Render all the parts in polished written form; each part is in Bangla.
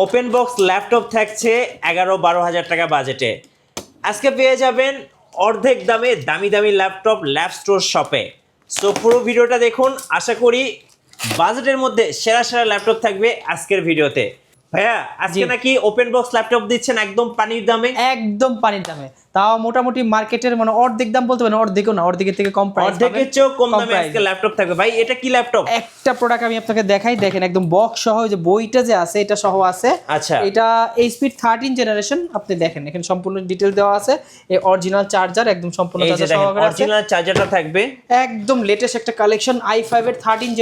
ওপেন বক্স ল্যাপটপ থাকছে 11-12 হাজার টাকা বাজেটে। আজকে পেয়ে যাবেন অর্ধেক দামে দামি দামি ল্যাপটপ ল্যাব স্টোর শপে। সো পুরো ভিডিওটা দেখুন, আশা করি বাজেটের মধ্যে সেরা সেরা ল্যাপটপ থাকবে আজকের ভিডিওতে। ভাইয়া আজকে নাকি ওপেন বক্স ল্যাপটপ দিচ্ছেন একদম পানির দামে। একদম পানির দামে, তাও মোটামুটি মার্কেটের মানে অর্ধেক দাম বলতে পারেন, অর্ধেকও না, অর্ধেকের থেকে কম প্রাইস, অর্ধেকের চেয়েও কম দামে আজকে ল্যাপটপ থাকবে। ভাই এটা কি ল্যাপটপ? একটা প্রোডাক্ট আমি আপনাকে দেখাই, দেখেন একদম বক্স সহ, যে বইটা যে আছে এটা সহ আছে। আচ্ছা, এটা HP 13 জেনারেশন, আপনি দেখেন এখানে সম্পূর্ণ ডিটেইল দেওয়া আছে। এই অরিজিনাল চার্জার একদম সম্পূর্ণ চার্জার সহকারে আছে, অরিজিনাল চার্জারটা থাকবে। একদম লেটেস্ট একটা কালেকশন i5 এর 13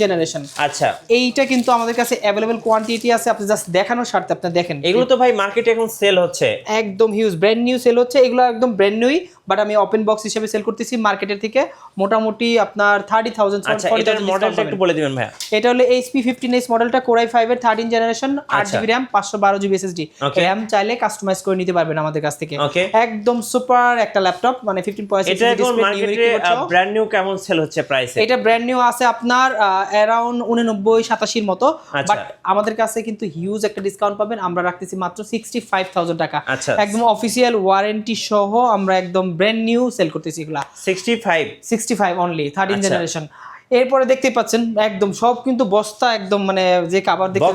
জেনারেশন। আচ্ছা, এইটা কিন্তু আমাদের কাছে अवेलेबल কোয়ান্টিটি আছে, আপনি জাস্ট দেখানোর স্বার্থে আপনি দেখেন। এগুলো তো ভাই মার্কেটে এখন সেল হচ্ছে, একদম হিউজ ব্র্যান্ড নিউ সেল হচ্ছে, এগুলো একদম ব্র্যান্ড নিউই, বাট আমি ওপেন বক্স হিসেবে সেল করতেছি মার্কেটের থেকে মোটামুটি আপনার 30,000। আচ্ছা, এটার মডেলটা একটু বলে দিবেন ভাইয়া। এটা হলো HP 15s মডেলটা, Core i5 এর 13 generation, 8GB RAM, 512GB SSD। RAM চাইলে কাস্টমাইজ করে নিতে পারবেন আমাদের কাছ থেকে। একদম সুপার একটা ল্যাপটপ, মানে 15.6 এটা এখন মার্কেটে ব্র্যান্ড নিউ কেমন সেল হচ্ছে প্রাইসে? এটা ব্র্যান্ড নিউ আছে আপনার অ্যারাউন্ড 89-87 এর মতো, বাট আমাদের কাছে কিন্তু হিউজ একটা ডিসকাউন্ট পাবেন। আমরা রাখতেছি মাত্র 65,000 টাকা, একদম অফিসিয়াল ওয়ারেন্টি সহ আমরা একদম ব্র্যান্ড নিউ সেল করতেছি এগুলা। 65 অনলি 13 জেনারেশন। এরপরে দেখতেই পাচ্ছেন একদম সব কিন্তু বস্তা, একদম মানে যে কভার দেখতে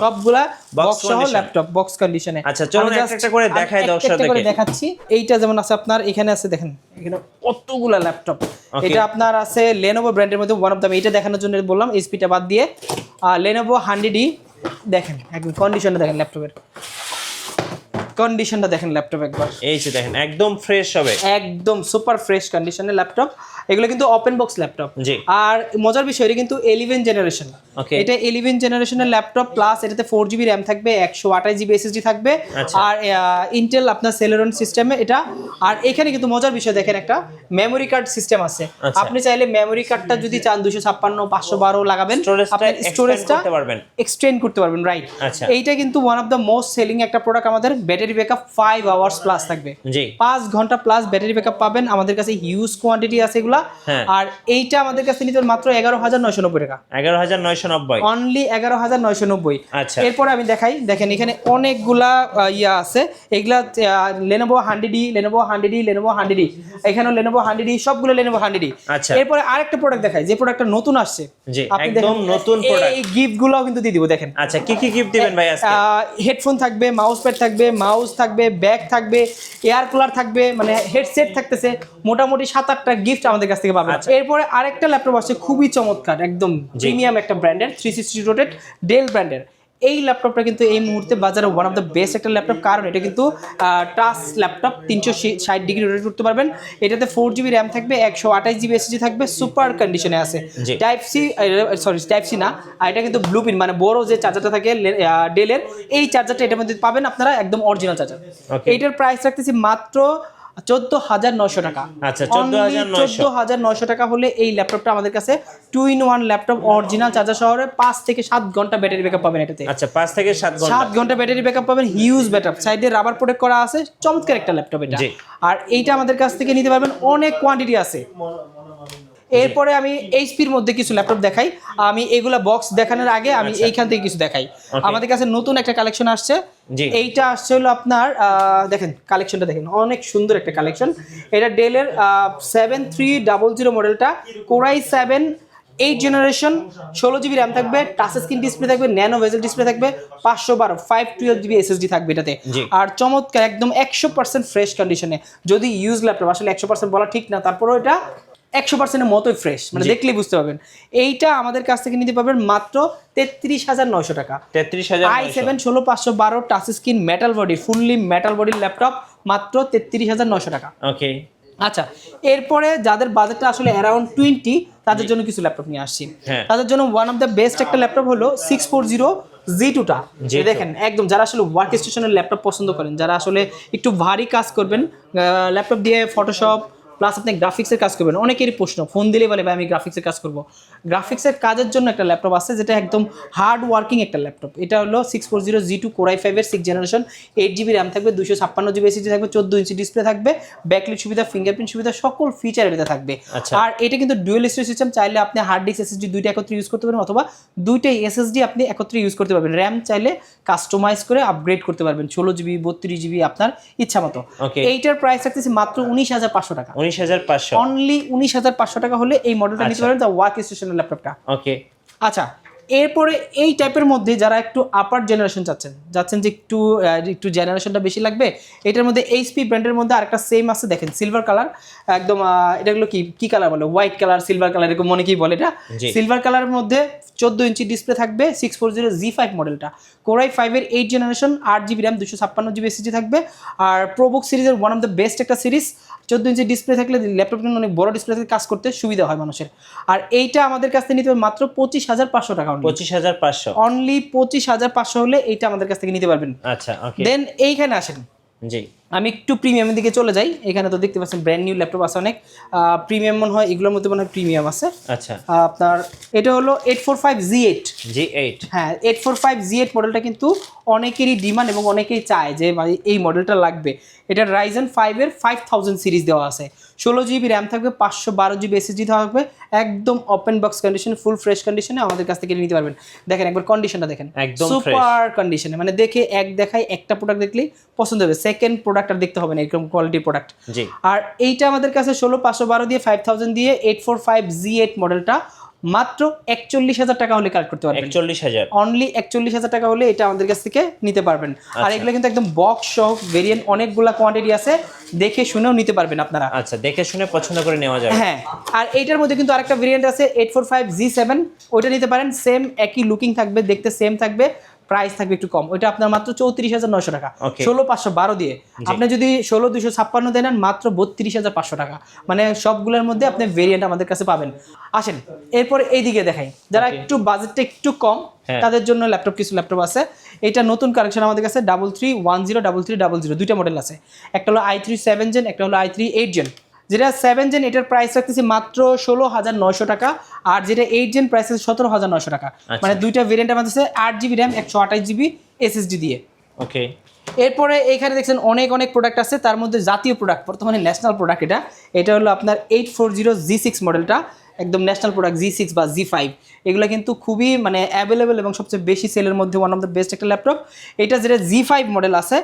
সবগুলা বক্স সহ ল্যাপটপ, বক্স কন্ডিশনে। আচ্ছা চলুন একটা করে দেখাই দর্শকদেরকে। দেখাচ্ছি। এইটা যেমন আছে আপনার এখানে আছে, দেখেন এখানে কতগুলা ল্যাপটপ। এটা আপনার আছে Lenovo ব্র্যান্ডের মধ্যে ওয়ান অফ দ্য, এটা দেখানোর জন্য বললাম HP টা বাদ দিয়ে। Lenovo 100D, দেখেন একদম কন্ডিশনটা দেখেন, ল্যাপটপের কন্ডিশনটা দেখেন ল্যাপটপ একবার, এই যে দেখেন একদম ফ্রেশ হবে, একদম সুপার ফ্রেশ কন্ডিশনের ল্যাপটপ। এগুলো কিন্তু ওপেন বক্স ল্যাপটপ। আর মজার বিষয়, এটা কিন্তু 11 জেনারেশন। এটা 11 জেনারেশনের ল্যাপটপ, প্লাস এটাতে 4GB RAM থাকবে, 128GB SSD থাকবে, আর ইন্টেল আপনার সেলেরন সিস্টেমে এটা। আর এখানে কিন্তু মজার বিষয় দেখেন, একটা মেমোরি কার্ড সিস্টেম আছে। আপনি চাইলে মেমোরি কার্ডটা যদি চান 256, 512 লাগাবেন, আপনি স্টোরেজটা এক্সটেন্ড করতে পারবেন, রাইট। এইটা কিন্তু one of the most selling একটা প্রোডাক্ট আমাদের। ব্যাটারি ব্যাকআপ 5 আওয়ার্স প্লাস থাকবে, 5 ঘন্টা প্লাস ব্যাটারি ব্যাকআপ পাবেন। আমাদের কাছে হিউজ কোয়ান্টিটি আছে এগুলা। আর এইটা আমাদের কাছে নিতে মাত্র 11,990 টাকা, 11,990 অনলি 11,990। আচ্ছা, এরপরে আমি দেখাই, দেখেন এখানে অনেকগুলা ইয়া আছে। এগুলা Lenovo 100D, Lenovo 100D, Lenovo 100D, এখানেও Lenovo 100D, সবগুলো Lenovo 100D। এরপরে আরেকটা প্রোডাক্ট দেখাই, যে প্রোডাক্টটা নতুন আসছে, আপনি একদম নতুন প্রোডাক্ট। এই গিফট গুলোও কিন্তু দিয়ে দিব, দেখেন। আচ্ছা, কি কি গিফট দিবেন ভাই আজকে? হেডফোন থাকবে, মাউস প্যাড থাকবে, মাউস থাকবে, ব্যাগ থাকবে, এয়ার কুলার থাকবে, মানে হেডসেট থাকতেছে, মোটামুটি 7-8টা গিফট আমাদের কাছ থেকে পাবেন। এরপরে আরেকটা ল্যাপটপ আছে খুবই চমৎকার, একদম প্রিমিয়াম একটা ব্র্যান্ডের, 360 রোটেট ডেল ব্র্যান্ডের। এই ল্যাপটপটা কিন্তু এই মুহূর্তে বাজারে ওয়ান অফ দ্য বেস্ট একটা ল্যাপটপ, কারণ এটা কিন্তু টাচ ল্যাপটপ, 360 ডিগ্রি রোটেট করতে পারবেন। এটাতে 4GB RAM থাকবে, 128GB SSD থাকবে, সুপার কন্ডিশনে আছে। টাইপ সি না, আর এটা কিন্তু ব্লুপ্রিন্ট, মানে বড় যে চার্জারটা থাকে ডেলের, এই চার্জারটা এটার মধ্যে পাবেন আপনারা, একদম অরিজিনাল চার্জার। এইটার প্রাইস রাখতেছি মাত্র 14,900 টাকা। আচ্ছা, 14,900 টাকা হলে এই ল্যাপটপটা আমাদের কাছে 2-in-1 ল্যাপটপ, অরিজিনাল চার্জার শহরে 5 থেকে 7 ঘন্টা ব্যাটারি ব্যাকআপ পাবেন এটাতে। আচ্ছা, 5 থেকে 7 ঘন্টা ব্যাটারি ব্যাকআপ পাবেন, হিউজ ব্যাকআপ, সাইডে রাবার প্রোটেক্ট করা আছে, চমৎকার একটা ল্যাপটপ এটা। আর এইটা আমাদের কাছ থেকে নিতে পারবেন, অনেক কোয়ান্টিটি আছে। এরপরে আমি HPর মধ্যে কিছু ল্যাপটপ দেখাই। আমি এগুলা বক্স দেখানোর আগে আমি এইখান থেকে কিছু দেখাই। আমাদের কাছে নতুন একটা কালেকশন আসছে, এইটা আসছে হলো আপনার, দেখেন কালেকশনটা দেখেন, অনেক সুন্দর একটা কালেকশন। এটা ডেলের 7300 মডেলটা, Core i7 8 generation, 16GB RAM থাকবে, টাচ স্ক্রিন ডিসপ্লে থাকবে, ন্যানো ভেজেল ডিসপ্লে থাকবে, 512 512GB SSD থাকবে এটাতে। আর চমৎকার একদম 100% ফ্রেশ কন্ডিশনে। যদি ইউজ ল্যাপটপ, আসলে 100% বলা ঠিক না, তারপরেও এটা 100% মতোই ফ্রেশ, মানে দেখলেই বুঝতে পারবেন। এইটা আমাদের কাছ থেকে নিতে পারবেন মাত্র 33,900 টাকা। 33,900, i7 16512 touch screen metal body, fully metal বডির ল্যাপটপ, মাত্র 33,900 টাকা। ওকে, আচ্ছা, এরপরে যাদের বাজেটটা আসলে অ্যারাউন্ড 20, তাদের জন্য কিছু ল্যাপটপ নিয়ে আসছি। তাদের জন্য ওয়ান অফ দ্য বেস্ট একটা ল্যাপটপ হলো 640 G2টা। দেখেন একদম যারা আসলে ওয়ার্ক স্টেশনের ল্যাপটপ পছন্দ করেন, যারা আসলে একটু ভারী কাজ করবেন ল্যাপটপ দিয়ে, ফটোশপ প্লাস আপনি গ্রাফিক্সের কাজ করবেন। অনেকেরই প্রশ্ন, ফোন দিলে বলে ভাই আমি গ্রাফিক্সের কাজ করবো, গ্রাফিক্সের কাজের জন্য একটা ল্যাপটপ আছে যেটা একদম হার্ড ওয়ার্কিং একটা ল্যাপটপ। এটা হলো 640G2 Core i5 এর 6th জেনারেশন, 8GB র্যাম থাকবে, 256GB SSD থাকবে, 14 ইঞ্চি ডিসপ্লে থাকবে, ব্যাকলাইট সুবিধা, ফিঙ্গারপ্রিন্ট সুবিধা, সকল ফিচার এটাতে থাকবে। আর এটা কিন্তু ডুয়াল স্টোরেজ সিস্টেম, চাইলে আপনি হার্ড ডিস্ক SSD দুইটা একত্রে ইউজ করতে পারেন অথবা দুইটাই SSD আপনি একত্রে ইউজ করতে পারবেন। র্যাম চাইলে কাস্টমাইজ করে আপগ্রেড করতে পারবেন 16GB 32GB আপনার ইচ্ছা মতো। এইটার প্রাইস রাখতেছি মাত্র 19,500 টাকা। 19,500 অনলি 19,500 টাকা হলে এই মডেলটা নিতে পারবেন, দ্য ওয়ার্ক স্টেশনের ল্যাপটপটা। ওকে, আচ্ছা, এরপরে এই টাইপের মধ্যে যারা একটু আপার জেনারেশন যাচ্ছেন যে একটু জেনারেশনটা বেশি লাগবে, এটার মধ্যে এইচপি ব্র্যান্ডের মধ্যে আরেকটা সেম আছে, দেখেন সিলভার কালার একদম, এটাগুলো কি কালার বলে, হোয়াইট কালার সিলভার কালার এরকম মনে কি বলে, এটা সিলভার কালারের মধ্যে 14 ইঞ্চি ডিসপ্লে থাকবে, 640G5 মডেলটা, Core i5 এর 8th generation, 8GB RAM, 256GB SSD থাকবে। আর প্রোবুক সিরিজের ওয়ান অফ দ্য বেস্ট একটা সিরিজ, 14 ইঞ্চি ডিসপ্লে থাকলে ল্যাপটপ কিন্তু অনেক বড় ডিসপ্লে থেকে কাজ করতে সুবিধা হয় মানুষের। আর এইটা আমাদের কাছ থেকে নিতে হবে মাত্র 25,500 টাকা। 25,500 অনলি 25,500 হলে এইটা আমাদের কাছ থেকে নিতে পারবেন। আচ্ছা, ওকে, দেন এইখানে আসেন, জি আমি একটু প্রিমিয়ামের দিকে চলে যাই। এখানে তো দেখতে পাচ্ছেন ব্র্যান্ড নিউ ল্যাপটপ আছে অনেক, প্রিমিয়াম মনে হয় এগুলোর মধ্যে মনে হয় প্রিমিয়াম আছে। আচ্ছা, আপনার এটা হলো 845G8। হ্যাঁ, 845G8 মডেলটা কিন্তু অনেকেরই ডিমান্ড এবং অনেকেই চায় যে এই মডেলটা লাগবে। এটা Ryzen 5 এর 5000 সিরিজ দেওয়া আছে, 16GB র্যাম থাকবে, 512GB SSD থাকবে, একদম open box condition, full fresh কন্ডিশনে আমাদের কাছ থেকে নিতে পারবেন। দেখেন একবার কন্ডিশনটা দেখেন, একদম সুপার কন্ডিশনে, মানে দেখে দেখায় একটা প্রোডাক্ট দেখলেই পছন্দ হবে, সেকেন্ড প্রোডাক্ট আর দেখতে হবে না, এরকম কোয়ালিটির প্রোডাক্ট। আর এইটা আমাদের কাছে 16,512 দিয়ে 5000 দিয়ে 845G8 মডেলটা মাত্র 41,000 টাকা হলে কালেক্ট করতে পারবেন। 41,000 অনলি 41,000 টাকা হলে এটা আমাদের কাছ থেকে নিতে পারবেন। আর এগুলো কিন্তু একদম বক্স সহ ভেরিয়েন্ট, অনেকগুলা কোয়ান্টিটি আছে, দেখে শুনেও নিতে পারবেন আপনারা। আচ্ছা, দেখে শুনে পছন্দ করে নেওয়া যাবে। হ্যাঁ, আর এইটার মধ্যে কিন্তু আরেকটা ভেরিয়েন্ট আছে 845G7, ওইটা নিতে পারেন, সেম একই লুকিং থাকবে, দেখতে সেম থাকবে, প্রাইস থাকবে একটু কম, ওইটা আপনার মাত্র 34,900 টাকা। 16,512 দিয়ে আপনি যদি 16,256 দেন মাত্র 32,500 টাকা, মানে সবগুলোর মধ্যে আপনি ভেরিয়েন্ট আমাদের কাছে পাবেন। আসেন এরপরে এইদিকে দেখাই, যারা একটু বাজেটটা একটু কম তাদের জন্য কিছু ল্যাপটপ আছে। এটা নতুন কালেকশন আমাদের কাছে, 3310 দুইটা মডেল আছে, একটা হলো i3 7 জেন, একটা হলো i3 8 জেন। যেটা 7 জেন এটার প্রাইস রাখতেছি মাত্র 16,900 টাকা, আর যেটা 8 জেন প্রাইস আছে 17,900 টাকা। মানে দুইটা ভেরিয়েন্ট আমাদের আছে, 8GB র্যাম, 128GB SSD দিয়ে। ওকে, এরপরে এইখানে দেখছেন অনেক প্রোডাক্ট আছে, তার মধ্যে জাতীয় প্রোডাক্ট, বর্তমানে ন্যাশনাল প্রোডাক্ট, এটা হলো আপনার 840G6 মডেলটা, একদম ন্যাশনাল প্রোডাক্ট, G6 বা G5 এগুলো কিন্তু খুবই মানে অ্যাভেলেবেল এবং সবচেয়ে বেশি সেলের মধ্যে ওয়ান অফ দ্য বেস্ট একটা ল্যাপটপ। এটা যেটা G5 মডেল আছে,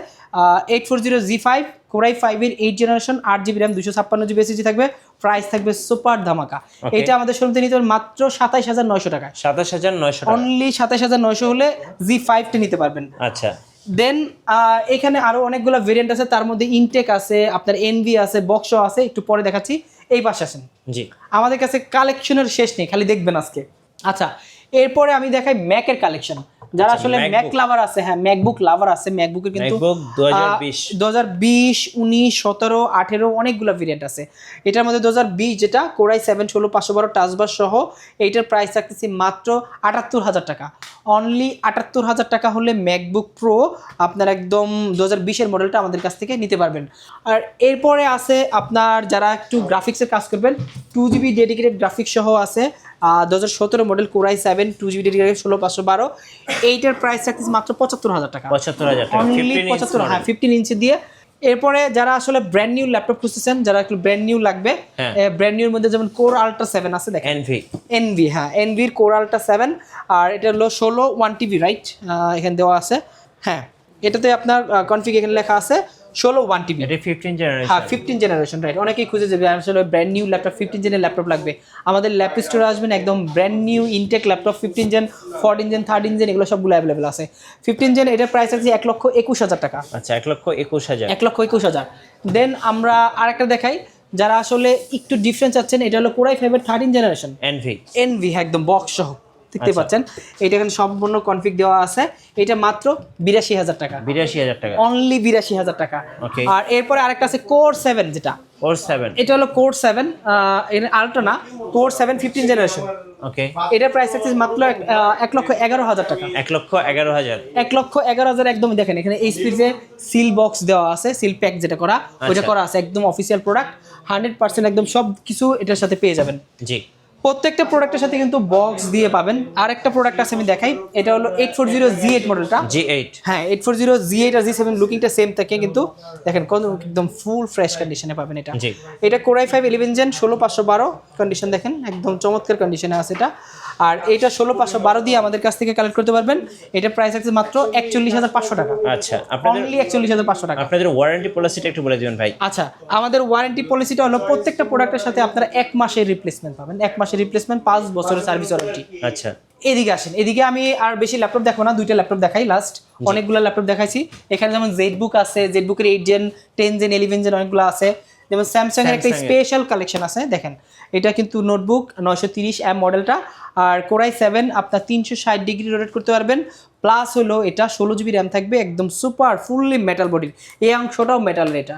840G5 Core i5 এর 8th generation, 8GB RAM, 256GB SSD থাকবে, প্রাইস থাকবে সুপার ধামাকা। এটা আমাদের শোরুমে নিতে পারবেন মাত্র 27,900 টাকা। 27,900 টাকা, অনলি 27,900 হলে G5টা নিতে পারবেন। আচ্ছা, দেন এখানে আরো অনেকগুলো ভেরিয়েন্ট আছে, তার মধ্যে ইনটেক আছে, আপনার এনভি আছে, বক্সও আছে, একটু পরে দেখাচ্ছি। এই পাশে আসেন, জি আমাদের কাছে কালেকশনের শেষ নেই, খালি দেখবেন আজকে। আচ্ছা, এরপরে আমি দেখাই ম্যাকের কালেকশন, যারা আসলে ম্যাক লাভার আছে, হ্যাঁ ম্যাকবুক লাভার আছে, ম্যাকবুকের কিন্তু 2020, 19, 17, 18 অনেকগুলো ভেরিয়েন্ট আছে। এটার মধ্যে 2020 যেটা Core i7 16,512 টাচবার সহ, এইটার প্রাইস রাখতেছি মাত্র 78,000 টাকা। অনলি 78,000 টাকা হলে ম্যাকবুক প্রো আপনার একদম 2020-এর মডেলটা আমাদের কাছ থেকে নিতে পারবেন। আর এরপরে আছে আপনার যারা একটু গ্রাফিক্সের কাজ করবেন, 2GB ডেডিকেটেড গ্রাফিক্স সহ আছে, 2017 model Core i7 2GB dedicated 16,512, এইটার প্রাইস রাখতেছি মাত্র 75,000 টাকা। 75,000 টাকা, অনলি 75, হ্যাঁ 15 ইঞ্চি দিয়ে। এরপরে যারা আসলে ব্র্যান্ড নিউ ল্যাপটপ খুঁজতেছেন, যারা একটু ব্র্যান্ড নিউ লাগবে, ব্র্যান্ড নিউর মধ্যে যেমন Core Ultra 7 আছে, দেখেন এনভি, হ্যাঁ এনভির Core Ultra 7, আর এটা হলো 16 1TB, রাইট, এখানে দেওয়া আছে। হ্যাঁ, এটাতে আপনার কনফিগ এখানে লেখা আছে 16 1TB, এটা 15 জেনারেশন, হ্যাঁ 15 জেনারেশন, রাইট। অনেকেই খুঁজে যাবে আসলে ব্র্যান্ড নিউ ল্যাপটপ, 15 জেনের ল্যাপটপ লাগবে, আমাদের ল্যাপ স্টোরে আসবেন, একদম brand new intact laptop 15 gen, 14 gen, 13 gen এগুলো সবগুলো অ্যাভেলেবেল আছে। 15 জেন এটার প্রাইস আছে 1,21,000 টাকা। আচ্ছা, 1,21,000, 1,21,000। দেন আমরা আরেকটা দেখাই, যারা আসলে একটু ডিফারেন্স চাচ্ছেন, এটা হলো Core i5 এর 13 জেনারেশন এনভি, একদম বক্স সহ দেখতে পাচ্ছেন, এটা এখানে সম্পূর্ণ কনফিগ দেওয়া আছে, এটা মাত্র 82,000 টাকা। 82,000 টাকা, অনলি 82,000 টাকা। আর এরপরে আরেকটা আছে Core 7, যেটা Core 7, এটা হলো Core 7 আলট্রা না, Core 7 15 জেনারেশন। ওকে, এটার প্রাইস আছে মাত্র 1,11,000 টাকা। 1,11,000, 1,11,000 একদম। দেখেন এখানে এইচপির যে সিল বক্স দেওয়া আছে, সিল প্যাক যেটা করা, ওইটা করা আছে, একদম অফিসিয়াল প্রোডাক্ট, 100% একদম সব কিছু এটার সাথে পেয়ে যাবেন। জি। প্রত্যেকটা প্রোডাক্টের সাথে কিন্তু বক্স দিয়ে পাবেন। আর একটা প্রোডাক্ট আছে আমি দেখাই, এটা হলো 840 G8 মডেলটা। G8 হ্যাঁ 840 G8 আর G7 লুকিংটা সেম থাকে, কিন্তু দেখেন কত একদম ফুল ফ্রেশ কন্ডিশনে পাবেন এটা। জি। এটা Core i5 11 Gen 16512 কন্ডিশন দেখেন একদম চমৎকার কন্ডিশনে আছে এটা। আর এটা 16512 দিয়ে আমাদের কাছ থেকে কালেক্ট করতে পারবেন। এটা প্রাইস আছে মাত্র 41500 টাকা। আচ্ছা, আপনাদের অনলি 41500 টাকা। আপনাদের ওয়ারেন্টি পলিসিটা একটু বলে দিবেন ভাই। আচ্ছা, আমাদের ওয়ারেন্টি পলিসিটা হলো প্রত্যেকটা প্রোডাক্টের সাথে আপনারা 1 মাসের রিপ্লেসমেন্ট পাবেন। 1 মাসের রিপ্লেসমেন্ট, 5 বছরের সার্ভিস ওয়ারেন্টি। আচ্ছা, এদিকে আসেন, এদিকে আমি আর বেশি ল্যাপটপ দেখবো না, দুইটা ল্যাপটপ দেখাই লাস্ট। অনেকগুলো ল্যাপটপ দেখাইছি এখানে, যেমন জেডবুক আছে, জেডবুকের 8 জেন, 10 জেন, 11 জেন অনেকগুলো আছে। যেমন স্যামসাং এর একটা স্পেশাল কালেকশন আছে দেখেন, এটা কিন্তু নোটবুক 930M মডেলটা। আর Core i7 আপনার 360 ডিগ্রি রোটেট করতে পারবেন, প্লাস হলো এটা 16GB র্যাম থাকবে, একদম সুপার ফুললি মেটাল বডির, এই অংশটাও মেটাল এটা।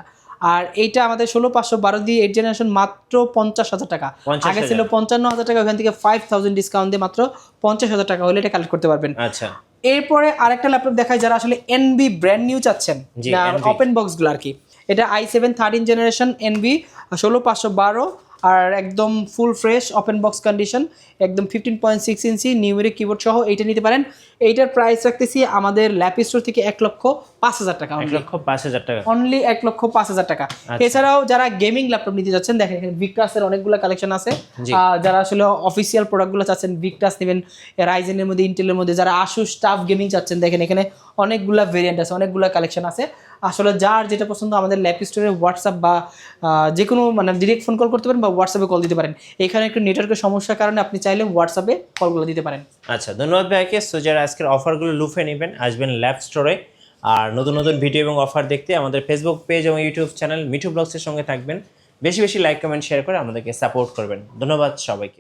আর এইটা আমাদের 16512 দিয়ে 8 জেনারেশন মাত্র 50,000 টাকা। আগে ছিল 55,000 টাকা, ওখান থেকে 5000 ডিসকাউন্ট দিয়ে মাত্র 50,000 টাকা হলে এটা কালেক্ট করতে পারবেন। আচ্ছা, এরপরে আরেকটা ল্যাপটপ দেখাই যারা আসলে এনবি ব্র্যান্ড নিউ চাচ্ছেন, ওপেন বক্স গুলো আর কি। এটা i7 13 জেনারেশন এনবি 16512, আর একদম full fresh open box condition, একদম 15.6 ইঞ্চি নিউমেরিক কিবোর্ড সহ এইটা নিতে পারেন। এইটার প্রাইস রাখতেছি আমাদের ল্যাপ স্টোর থেকে 1,05,000 টাকা। 1,05,000 টাকা অনলি 1,05,000 টাকা। এছাড়াও যারা গেমিং ল্যাপটপ নিতে যাচ্ছেন, দেখেন এখানে ভিক্টাসের অনেকগুলো কালেকশন আছে। যারা আসলে অফিসিয়াল প্রোডাক্টগুলো চাচ্ছেন, ভিক্টাস নেবেন, রাইজেনের মধ্যে, ইন্টেলের মধ্যে, যারা আসুস টাফ গেমিং চাচ্ছেন, দেখেন এখানে অনেকগুলো ভেরিয়েন্ট আছে, অনেকগুলো কালেকশন আছে। আসলে যার যেটা পছন্দ আমাদের ল্যাপ স্টোরে হোয়াটসঅ্যাপ বা যে কোনো মানে ডিরেক্ট ফোন কল করতে পারেন বা হোয়াটসঅ্যাপে কল দিতে পারেন। এখানে একটু নেটওয়ার্কের সমস্যার কারণে আপনি চাইলে হোয়াটসঅ্যাপে কলগুলো দিতে পারেন। আচ্ছা, ধন্যবাদ ভাইকে। সো যারা আজকের অফারগুলো লুফে নেবেন, আসবেন ল্যাব স্টোরে। আর নতুন নতুন ভিডিও এবং অফার দেখতে আমাদের ফেসবুক পেজ এবং ইউটিউব চ্যানেল মিঠু ব্লগসের সঙ্গে থাকবেন। বেশি বেশি লাইক, কমেন্ট, শেয়ার করে আমাদেরকে সাপোর্ট করবেন। ধন্যবাদ সবাইকে।